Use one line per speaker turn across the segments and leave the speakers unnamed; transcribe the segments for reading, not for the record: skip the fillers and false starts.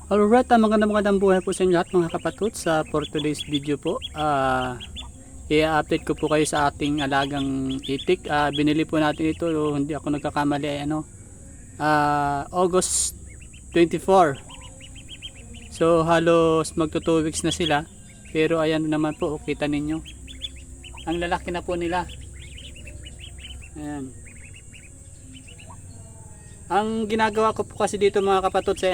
Alright, magandang buhay po sa inyo lahat mga kapatot. For today's video po, i-update ko po kayo sa ating alagang itik. Binili po natin ito, hindi ako nagkakamali, ay August 24. So halos magto 2 weeks na sila. Pero ayan naman po, kita ninyo. Ang lalaki na po nila. Ayan. Ang ginagawa ko po kasi dito mga kapatot sa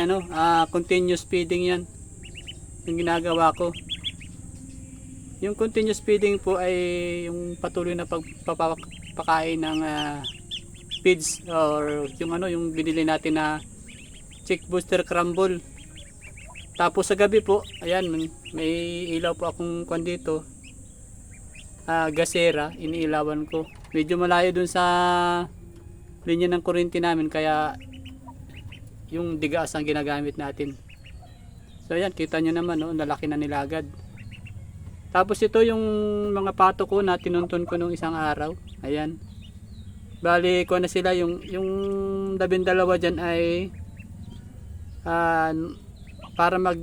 continuous feeding yan. Yung ginagawa ko. Yung continuous feeding po ay yung patuloy na pagpapakain ng feeds or yung binili natin na chick booster crumble. Tapos sa gabi po, ayan, may ilaw po akong kwan dito. Gasera, iniilawan ko. Medyo malayo dun sa linya ng kuryente namin, kaya yung digaas ang ginagamit natin. So ayan, kita nyo naman, no, lalaki na nila agad. Tapos ito yung mga pato ko na tinunton ko nung isang araw. Ayan, bali ko na sila. Yung 12 dyan ay para mag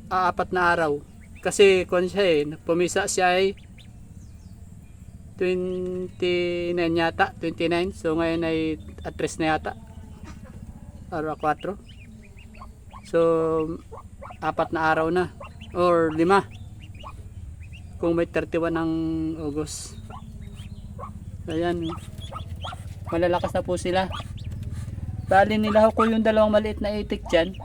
4 na araw, kasi kung siya pumisa siya ay 29 yata, 29. So ngayon ay 3 na yata, or 4. So 4 na araw na, or 5 kung may 31 ng August. Ayan, malalakas na po sila. Bali nilaho ko yung 2 maliit na itik dyan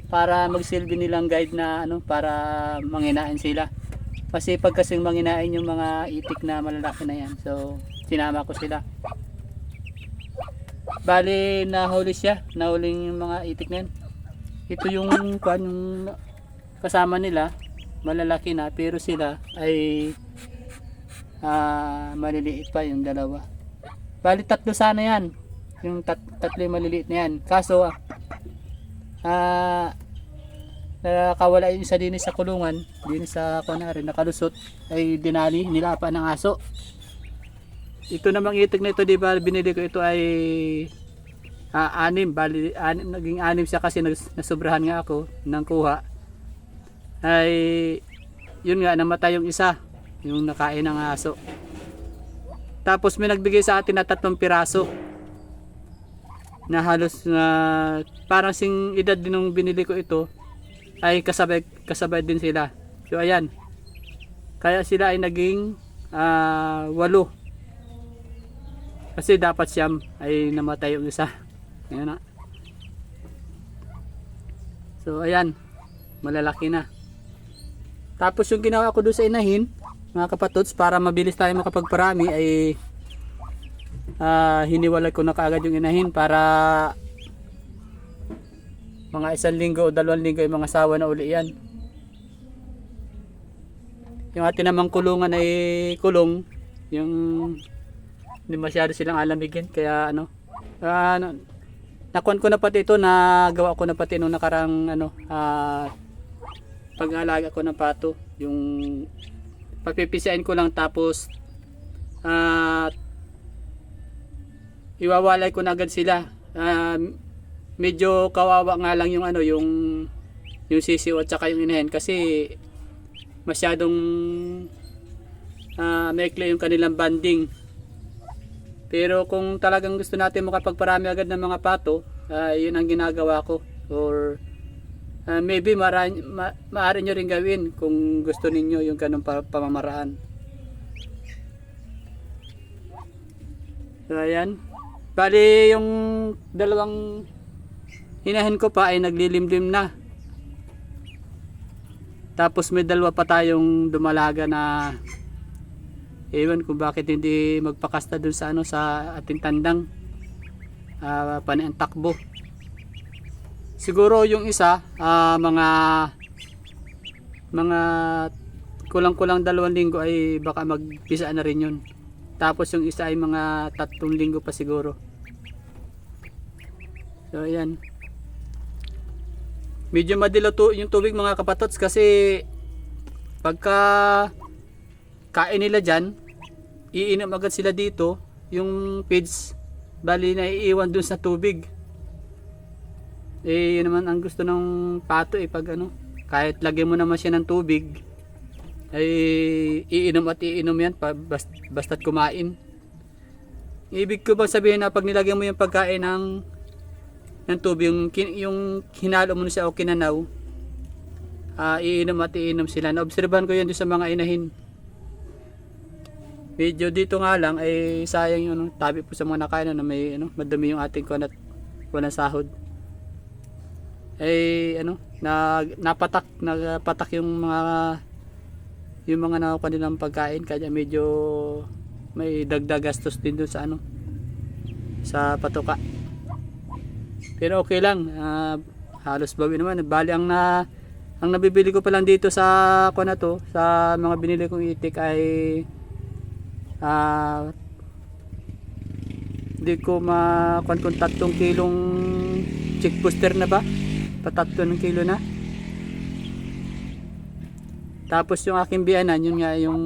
para magsilbi nilang guide na para manginain sila. Kasi pag kasing manginain yung mga itik na malalaki na yan, so sinama ko sila. Bali nahuli siya, nahuling yung mga itik na yan. Ito yung kasama nila, malalaki na, pero sila ay maliliit pa yung 2. Bali 3 sana yan, yung 3 maliliit na yan. Kaso nakawala yung isa din sa kulungan, din sa kunari nakalusot, ay dinali, nilapa ng aso. Ito namang itik na ito, di ba, binili ko ito ay 6, bali 6, naging 6 siya kasi nasubrahan nga ako ng kuha. Ay yun nga, namatay yung isa, yung nakain ng aso. Tapos may nagbigay sa atin na 3 piraso na halos na parang sing edad din nung binili ko ito, ay kasabay din sila. So ayan, kaya sila ay naging 8, kasi dapat siyam, ay namatay yung isa. Ayan na. So ayan, malalaki na. Tapos yung ginawa ko doon sa inahin mga kapatods, para mabilis tayo makapagparami, ay hiniwalay ko na kaagad yung inahin para mga 1 linggo o 2 linggo ay mga sawa na uli yan. Yung atin namang kulungan ay kulong, yung hindi masyado silang alamigin, kaya nakuan ko na pati ito, nagawa ko na pati nung nakarang pag-alaga ko ng pato. Yung pagpipisian ko lang, tapos iwawalay ko na agad sila. Medyo kawawa nga lang yung sisiw at saka yung inahin, kasi masyadong maikli yung kanilang banding. Pero kung talagang gusto natin makapagparami agad ng mga pato, yun ang ginagawa ko. Or maybe maaari nyo rin gawin kung gusto ninyo yung ganong pamamaraan. So ayan, bali yung 2 hinahin ko pa ay naglilimlim na. Tapos may 2 pa tayong dumalaga na ewan kung bakit hindi magpakasta dun sa sa ating tandang panay ang takbo. Siguro yung isa mga kulang-kulang 2 linggo ay baka magpisa na rin yun. Tapos yung isa ay mga 3 linggo pa siguro. So ayan, medyo madilaw yung tubig mga kapatots, kasi pagka kain nila dyan, iinom agad sila dito yung feeds, bali na iiwan dun sa tubig. Eh, yun naman ang gusto ng pato eh, pag ano, kahit lagyan mo naman siya ng tubig, ay iinom at iinom yan basta't kumain. Ibig ko bang sabihin na pag nilagyan mo yung pagkain ng tubig, yung hinalo mo na siya o kinanaw, iinom at iinom sila. Naobserbahan ko yan doon sa mga inahin. Medyo dito nga lang ay sayang yung tabi po sa mga nakain na may madumi yung ating kunat walang sahod. Ay napatak yung mga nakuha nilang pagkain, kaya medyo may dagdag gastos din doon sa sa patuka. Pero okay lang, halos bawi naman. Bali ang nabibili ko pa lang dito sa kuha na to, sa mga binili kong itik ay hindi ko makuha kung 3 kilong chick booster na ba, patatlo ng kilo na. Tapos yung aking biyanan, yun nga yung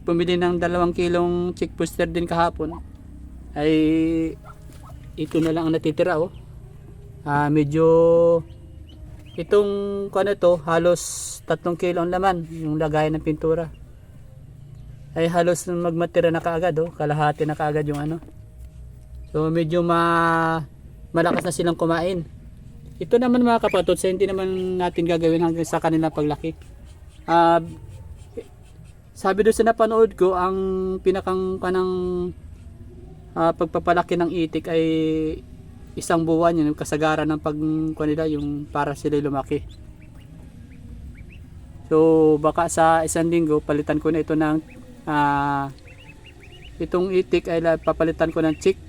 pumili ng 2 kilong chick booster din kahapon, ay ito na lang ang natitira oh. Medyo itong kuha na to, halos 3 kilo ang laman, yung lagayan ng pintura ay halos magmatira na kaagad oh, kalahati na kaagad yung so medyo malakas na silang kumain. Ito naman mga kapatid, so hindi naman natin gagawin hanggang sa kanilang paglaki. Sabi doon sa napanood ko, ang pinakang pagpapalaki ng itik ay 1 buwan, yung kasagaran ng pagkanila, yung para sila lumaki. So baka sa 1 linggo palitan ko na ito ng itong itik ay papalitan ko ng chick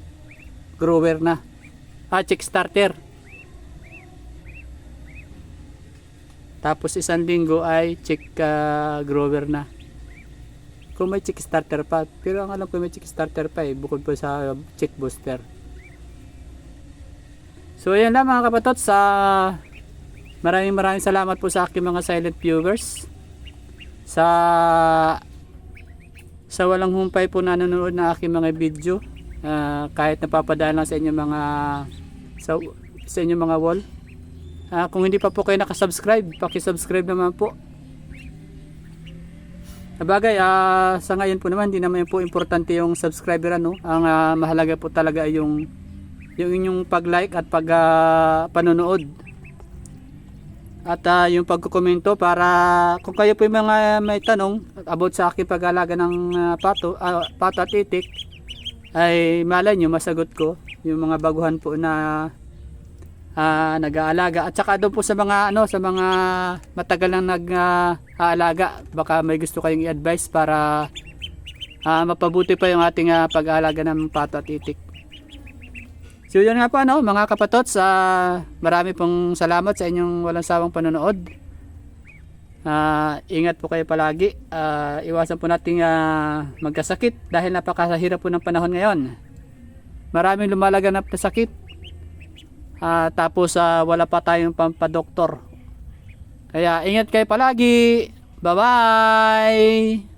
grower na, chick starter. Tapos 1 linggo ay chick grower na, kung may chick starter pa. Pero ang alam ko may chick starter pa bukod po sa chick booster. So ayan lang mga kapatot, maraming salamat po sa aking mga silent viewers, sa walang humpay po nanonood na aking mga video, kahit napapadaan lang sa inyong mga sa inyong mga wall. Kung hindi pa po kayo nakasubscribe, paki-subscribe naman po. Sabagay, sa ngayon po naman, hindi naman po importante yung subscriber Ang mahalaga po talaga ay yung inyong pag-like at panonood. At yung pagkokomento, para kung kayo po yung mga may tanong about sa aking pag-alaga ng pato at itik, ay malay nyo masagot ko yung mga baguhan po na nag-aalaga. At saka doon po sa mga sa mga matagal nang nag-aalaga, baka may gusto kayong i-advise para mapabuti pa yung ating pag-aalaga ng pato at itik. So yun nga po mga kapatots, marami pong salamat sa inyong walang sawang panonood. Ingat po kayo palagi, iwasan po nating magkasakit dahil napakahirap po ng panahon ngayon. Maraming lumalaganap na sakit, tapos wala pa tayong pampadoktor. Kaya ingat kayo palagi. Bye bye.